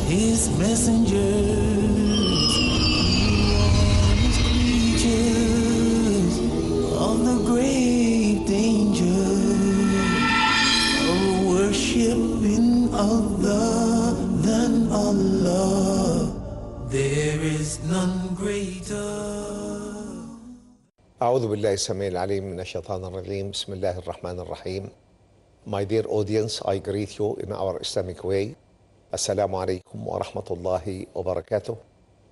his messengers, warns creatures of the great danger of worshiping other than Allah. There is none greater. أعوذ بالله السميع العليم من الشيطان الرجيم. بسم الله الرحمن الرحيم. My dear audience, I greet you in our Islamic way. Assalamu alaikum wa rahmatullahi wa barakatuh.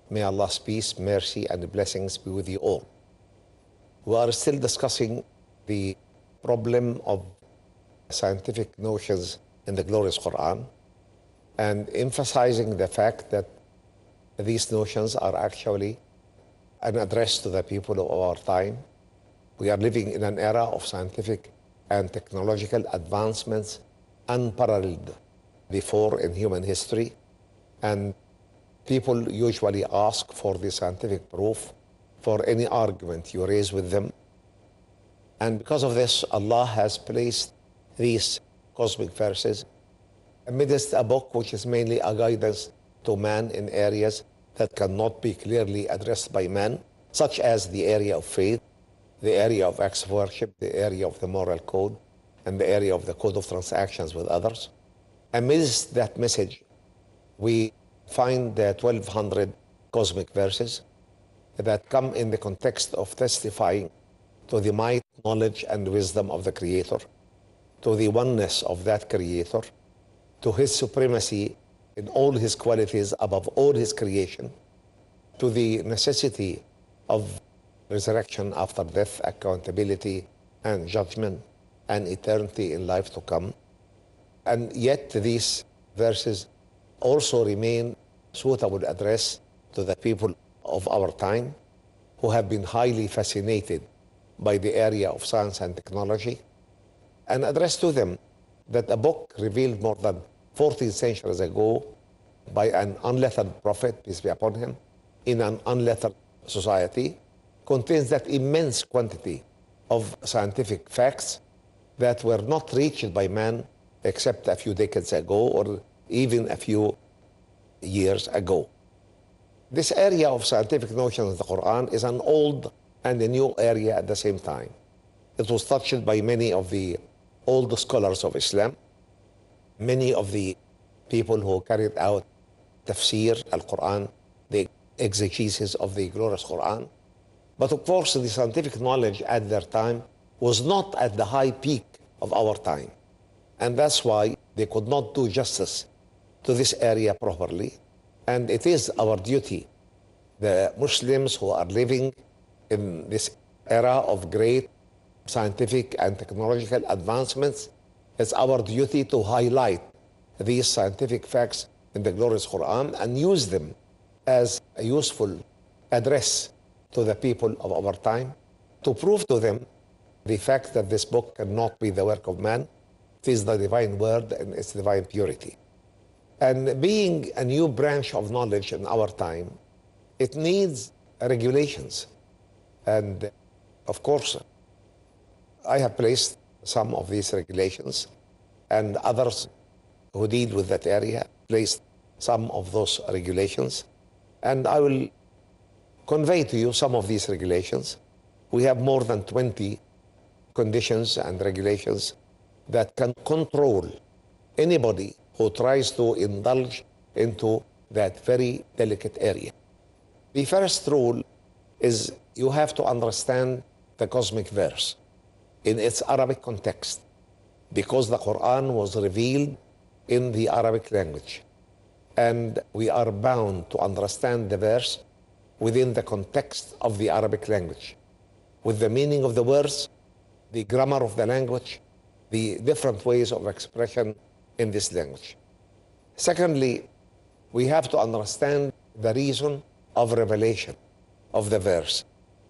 May Allah's peace, mercy and blessings be with you all. We are still discussing the problem of scientific notions in the glorious Quran and emphasizing the fact that these notions are actually an address to the people of our time. We are living in an era of scientific and technological advancements unparalleled before in human history, and people usually ask for the scientific proof for any argument you raise with them. And because of this, Allah has placed these cosmic verses amidst a book which is mainly a guidance to man in areas that cannot be clearly addressed by man, such as the area of faith, the area of acts of worship, the area of the moral code, and the area of the code of transactions with others. Amidst that message, we find the 1200 cosmic verses that come in the context of testifying to the might, knowledge, and wisdom of the Creator, to the oneness of that Creator, to His supremacy in all His qualities above all His creation, to the necessity of resurrection after death, accountability and judgment, and eternity in life to come. And yet these verses also remain suitable address to the people of our time who have been highly fascinated by the area of science and technology, and address to them that a book revealed more than 14 centuries ago by an unlettered prophet, peace be upon him, in an unlettered society, contains that immense quantity of scientific facts that were not reached by man except a few decades ago or even a few years ago. This area of scientific notions of the Quran is an old and a new area at the same time. It was touched by many of the old scholars of Islam, many of the people who carried out tafsir al-Quran, the exegesis of the glorious Quran. But of course, the scientific knowledge at their time was not at the high peak of our time. And that's why they could not do justice to this area properly. And it is our duty, the Muslims who are living in this era of great scientific and technological advancements, it's our duty to highlight these scientific facts in the glorious Quran and use them as a useful address to the people of our time to prove to them the fact that this book cannot be the work of man. It is the divine word and its divine purity. And being a new branch of knowledge in our time, it needs regulations. And of course, I have placed some of these regulations, and others who deal with that area placed some of those regulations. And I will convey to you some of these regulations. We have more than 20 conditions and regulations that can control anybody who tries to indulge into that very delicate area. The first rule is you have to understand the cosmic verse in its Arabic context, because the Quran was revealed in the Arabic language. And we are bound to understand the verse within the context of the Arabic language, with the meaning of the words, the grammar of the language, the different ways of expression in this language. Secondly, we have to understand the reason of revelation of the verse,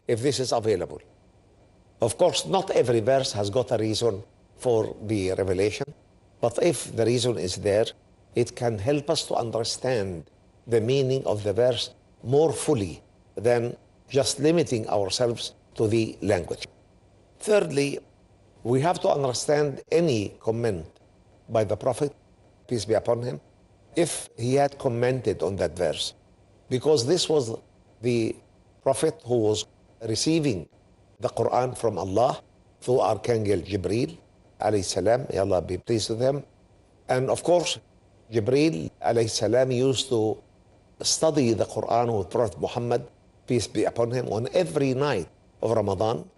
if this is available. Of course, not every verse has got a reason for the revelation, but if the reason is there, it can help us to understand the meaning of the verse more fully than just limiting ourselves to the language. Thirdly, we have to understand any comment by the Prophet, peace be upon him, if he had commented on that verse, because this was the prophet who was receiving the Quran from Allah through Archangel Jibreel alayhi salam, may Allah be pleased with him. And of course, Jibreel alayhi salam used to study the Quran with Prophet Muhammad, peace be upon him, on every night of Ramadan.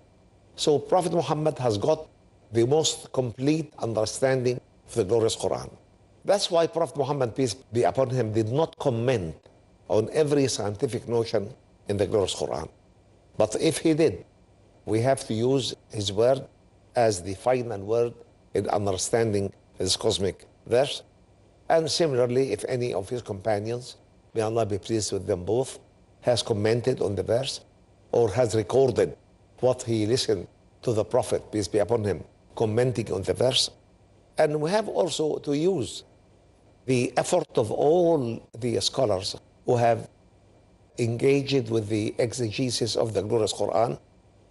So Prophet Muhammad has got the most complete understanding of the glorious Quran. That's why Prophet Muhammad, peace be upon him, did not comment on every scientific notion in the glorious Quran. But if he did, we have to use his word as the final word in understanding this cosmic verse. And similarly, if any of his companions, may Allah be pleased with them both, has commented on the verse or has recorded what he listened to the Prophet, peace be upon him, commenting on the verse. And we have also to use the effort of all the scholars who have engaged with the exegesis of the glorious Quran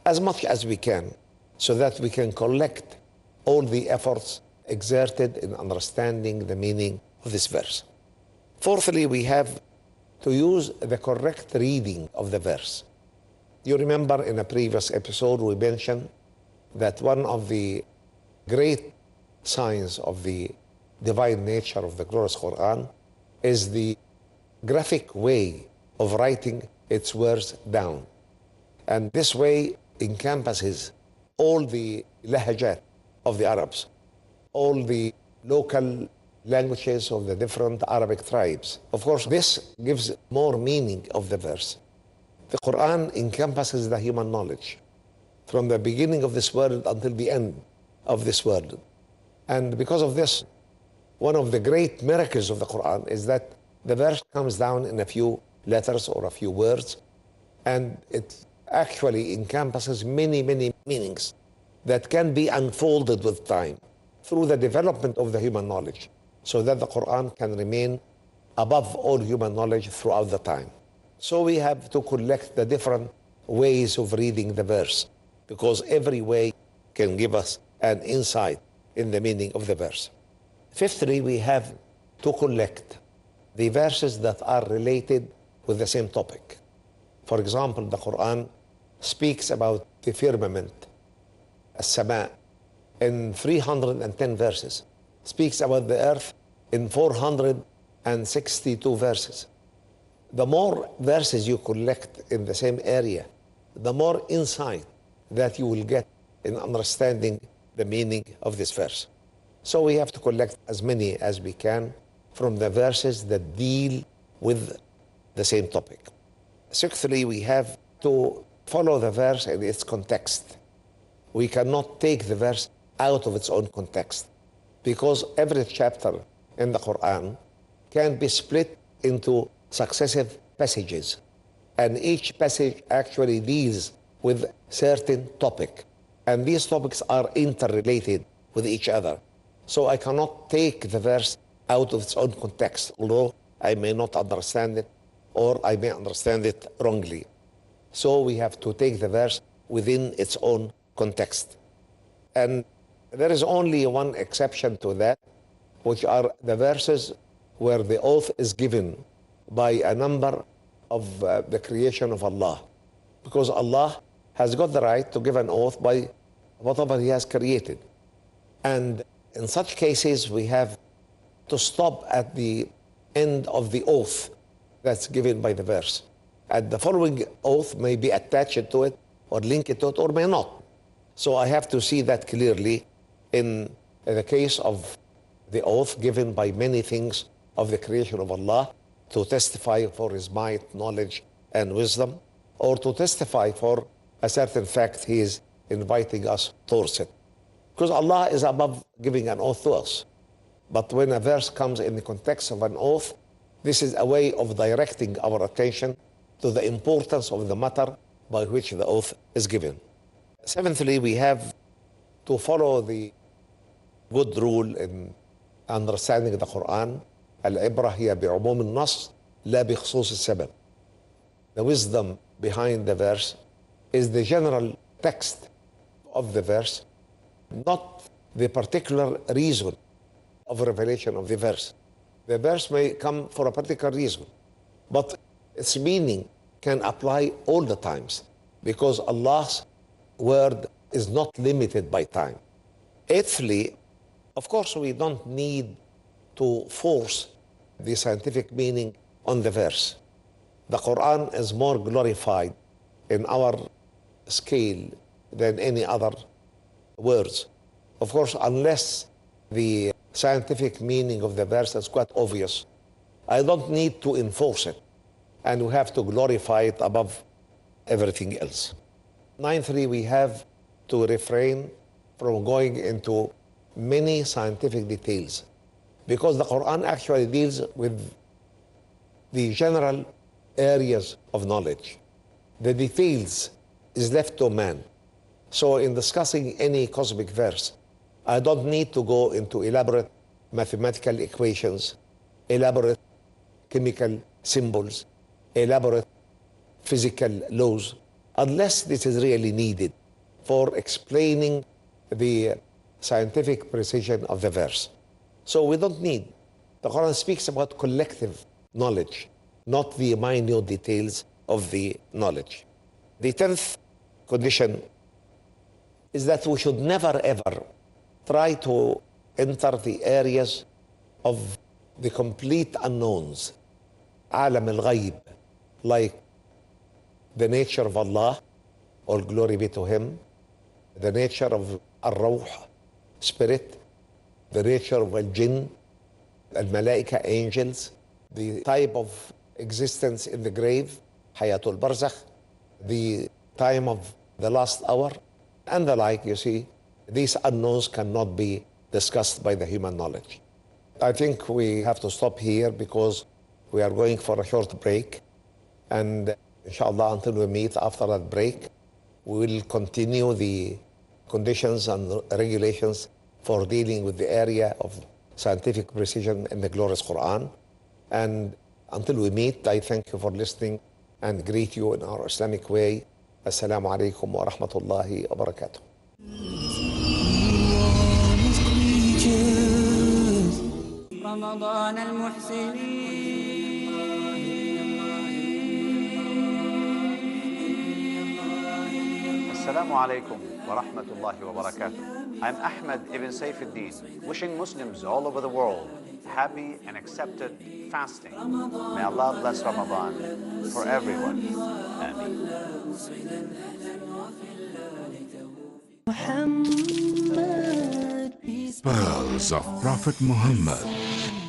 as much as we can, so that we can collect all the efforts exerted in understanding the meaning of this verse. Fourthly, we have to use the correct reading of the verse. You remember in a previous episode we mentioned that one of the great signs of the divine nature of the glorious Quran is the graphic way of writing its words down. And this way encompasses all the lahajat of the Arabs, all the local languages of the different Arabic tribes. Of course, this gives more meaning of the verse. The Quran encompasses the human knowledge from the beginning of this world until the end of this world. And because of this, one of the great miracles of the Quran is that the verse comes down in a few letters or a few words, and it actually encompasses many, many meanings that can be unfolded with time through the development of the human knowledge, so that the Quran can remain above all human knowledge throughout the time. So we have to collect the different ways of reading the verse, because every way can give us an insight in the meaning of the verse. Fifthly, we have to collect the verses that are related with the same topic. For example, the Quran speaks about the firmament, as-sama, in 310 verses, speaks about the earth in 462 verses. The more verses you collect in the same area, the more insight that you will get in understanding the meaning of this verse. So we have to collect as many as we can from the verses that deal with the same topic. Sixthly, we have to follow the verse in its context. We cannot take the verse out of its own context, because every chapter in the Quran can be split into successive passages, and each passage actually deals with a certain topic, and these topics are interrelated with each other. So I cannot take the verse out of its own context, although I may not understand it or I may understand it wrongly. So we have to take the verse within its own context. And there is only one exception to that, which are the verses where the oath is given by a number of the creation of Allah. Because Allah has got the right to give an oath by whatever He has created. And in such cases, we have to stop at the end of the oath that's given by the verse. And the following oath may be attached to it or linked to it or may not. So I have to see that clearly in the case of the oath given by many things of the creation of Allah to testify for His might, knowledge, and wisdom, or to testify for a certain fact He is inviting us towards it. Because Allah is above giving an oath to us. But when a verse comes in the context of an oath, this is a way of directing our attention to the importance of the matter by which the oath is given. Seventhly, we have to follow the good rule in understanding the Quran. العبرة هي بعموم النص لا بخصوص السبب. The wisdom behind the verse is the general text of the verse, not the particular reason of revelation of the verse. The verse may come for a particular reason, but its meaning can apply all the times because Allah's word is not limited by time. Eighthly, of course, we don't need to force the scientific meaning on the verse. The Quran is more glorified in our scale than any other words. Of course, unless the scientific meaning of the verse is quite obvious, I don't need to enforce it, and we have to glorify it above everything else. Ninthly, we have to refrain from going into many scientific details because the Quran actually deals with the general areas of knowledge. The details is left to man. So in discussing any cosmic verse, I don't need to go into elaborate mathematical equations, elaborate chemical symbols, elaborate physical laws, unless this is really needed for explaining the scientific precision of the verse. So we don't need. The Quran speaks about collective knowledge, not the minute details of the knowledge. The 10th condition is that we should never ever try to enter the areas of the complete unknowns, alam al-ghayb, like the nature of Allah, all glory be to Him, the nature of al-ruh, spirit, the nature of al-jinn, al-malaika, angels, the type of existence in the grave, hayatul barzakh, the time of the last hour, and the like. You see, these unknowns cannot be discussed by the human knowledge. I think we have to stop here because we are going for a short break, and inshallah, until we meet after that break, we will continue the conditions and regulations for dealing with the area of scientific precision in the glorious Quran. And until we meet, I thank you for listening and greet you in our Islamic way. Assalamu alaikum wa rahmatullahi wa barakatuh. رمضان المحسنين Assalamu alaikum wa rahmatullahi wa barakatuh. I'm Ahmed ibn Saifuddin, wishing Muslims all over the world happy and accepted fasting. May Allah bless Ramadan for everyone. Ameen. Pearls of Prophet Muhammad,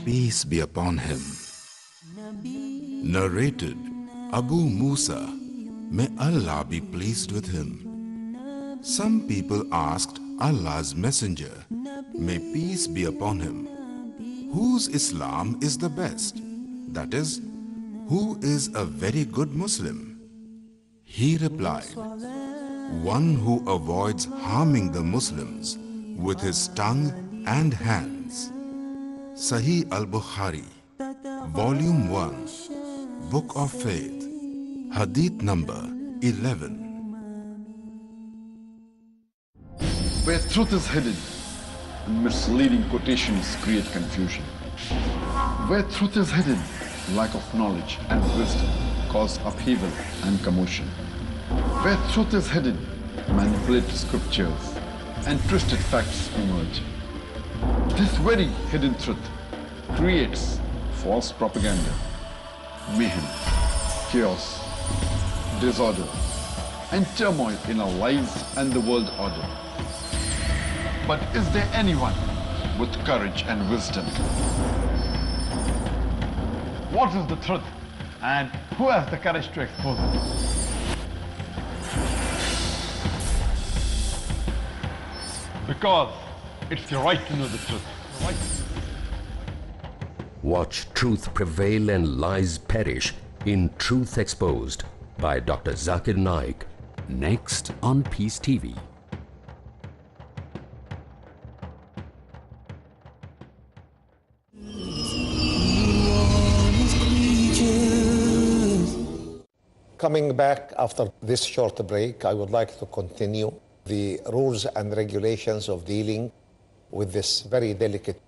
peace be upon him. Narrated Abu Musa, may Allah be pleased with him. Some people asked Allah's messenger, may peace be upon him, whose Islam is the best? That is, who is a very good Muslim? He replied, one who avoids harming the Muslims with his tongue and hands. Sahih al-Bukhari, Volume 1, Book of Faith, Hadith number 11. Where truth is hidden, misleading quotations create confusion. Where truth is hidden, lack of knowledge and wisdom cause upheaval and commotion. Where truth is hidden, manipulated scriptures and twisted facts emerge. This very hidden truth creates false propaganda, mayhem, chaos, disorder, and turmoil in our lives and the world order. But is there anyone with courage and wisdom? What is the truth, and who has the courage to expose it? Because it's your right to know the truth. Watch truth prevail and lies perish in Truth Exposed by Dr. Zakir Naik. Next on Peace TV. Coming back after this short break, I would like to continue the rules and regulations of dealing with this very delicate